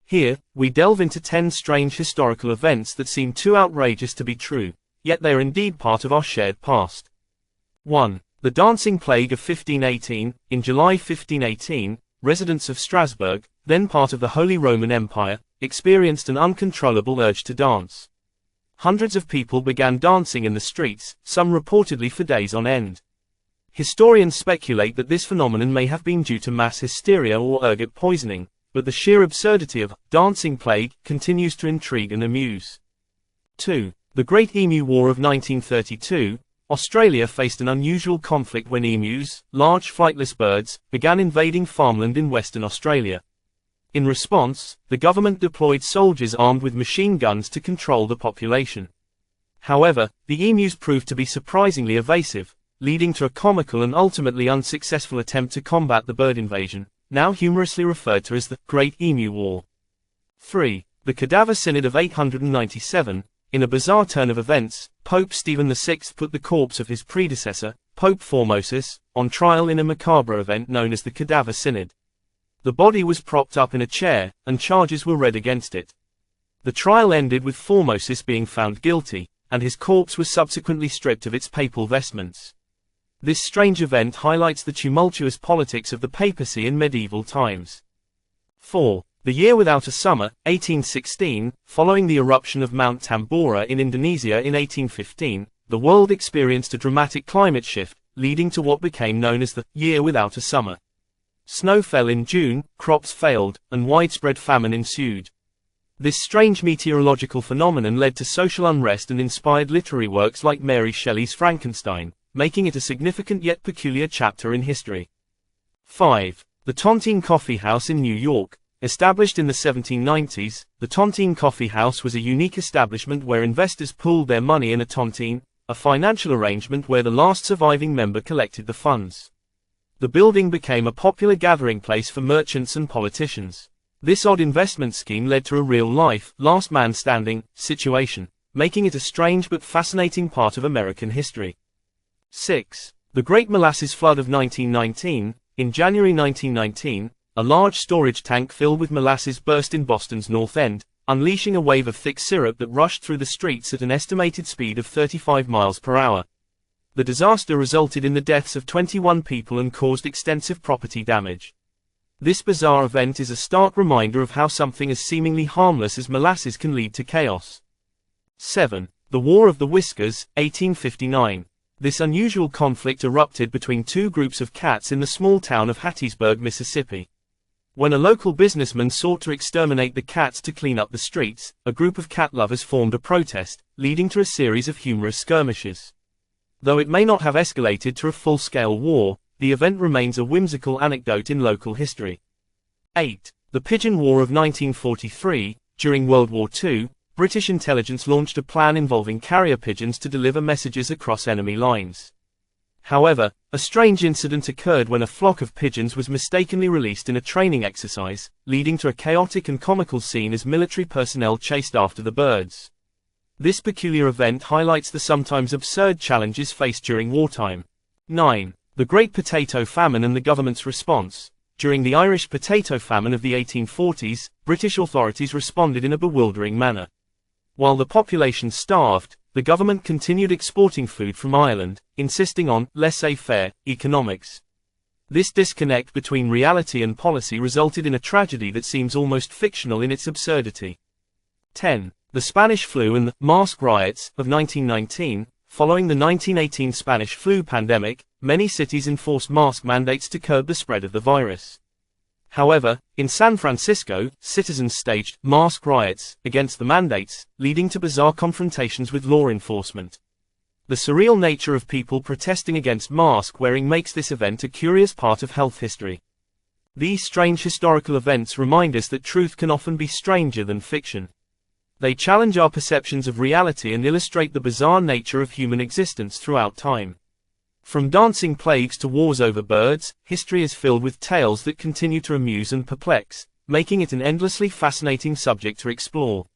Here, we delve into 10 strange historical events that seem too outrageous to be true, yet they are indeed part of our shared past. 1. The Dancing Plague of 1518. In July 1518, residents of Strasbourg, then part of the Holy Roman Empire, experienced an uncontrollable urge to dance. Hundreds of people began dancing in the streets, some reportedly for days on end. Historians speculate that this phenomenon may have been due to mass hysteria or ergot poisoning, but the sheer absurdity of dancing plague continues to intrigue and amuse. 2. The Great Emu War of 1932. Australia faced an unusual conflict when emus, large flightless birds, began invading farmland in Western Australia. In response, the government deployed soldiers armed with machine guns to control the population. However, the emus proved to be surprisingly evasive, leading to a comical and ultimately unsuccessful attempt to combat the bird invasion, now humorously referred to as the Great Emu War. 3. The Thekadava Senate of 897. In a bizarre turn of events, Pope Stephen VI put the corpse of his predecessor, Pope Formosus, on trial in a macabre event known as the Thekadava Senate. The body was propped up in a chair, and charges were read against it. The trial ended with Formosus being found guilty, and his corpse was subsequently stripped of its papal vestments. This strange event highlights the tumultuous politics of the papacy in medieval times. 4. The Year Without a Summer, 1816. Following the eruption of Mount Tambora in Indonesia in 1815, the world experienced a dramatic climate shift, leading to what became known as the Year Without a Summer. Snow fell in June, crops failed, and widespread famine ensued. This strange meteorological phenomenon led to social unrest and inspired literary works like Mary Shelley's Frankenstein, making it a significant yet peculiar chapter in history. 5. The Tontine Coffee House in New York. Established in the 1790s, the Tontine Coffee House was a unique establishment where investors pooled their money in a tontine, a financial arrangement where the last surviving member collected the funds. The building became a popular gathering place for merchants and politicians. This odd investment scheme led to a real-life, last man standing, situation, making it a strange but fascinating part of American history. 6. The Great Molasses Flood of 1919. In January 1919, a large storage tank filled with molasses burst in Boston's North End, unleashing a wave of thick syrup that rushed through the streets at an estimated speed of 35 miles per hour. The disaster resulted in the deaths of 21 people and caused extensive property damage. This bizarre event is a stark reminder of how something as seemingly harmless as molasses can lead to chaos. 7. The War of the Whiskers, 1859. This unusual conflict erupted between two groups of cats in the small town of Hattiesburg, Mississippi. When a local businessman sought to exterminate the cats to clean up the streets, a group of cat lovers formed a protest, leading to a series of humorous skirmishes. Though it may not have escalated to a full-scale war, the event remains a whimsical anecdote in local history. 8. The Pigeon War of 1943. During World War II, British intelligence launched a plan involving carrier pigeons to deliver messages across enemy lines. However, a strange incident occurred when a flock of pigeons was mistakenly released in a training exercise, leading to a chaotic and comical scene as military personnel chased after the birds. This peculiar event highlights the sometimes absurd challenges faced during wartime. 9. The Great Potato Famine and the government's response. During the Irish potato famine of the 1840s, British authorities responded in a bewildering manner. While the population starved, the government continued exporting food from Ireland, insisting on laissez-faire economics. This disconnect between reality and policy resulted in a tragedy that seems almost fictional in its absurdity. 10. The Spanish flu and the mask riots of 1919. Following the 1918 Spanish flu pandemic, many cities enforced mask mandates to curb the spread of the virus. However, in San Francisco, citizens staged mask riots against the mandates, leading to bizarre confrontations with law enforcement. The surreal nature of people protesting against mask wearing makes this event a curious part of health history. These strange historical events remind us that truth can often be stranger than fiction. They challenge our perceptions of reality and illustrate the bizarre nature of human existence throughout time. From dancing plagues to wars over birds, history is filled with tales that continue to amuse and perplex, making it an endlessly fascinating subject to explore.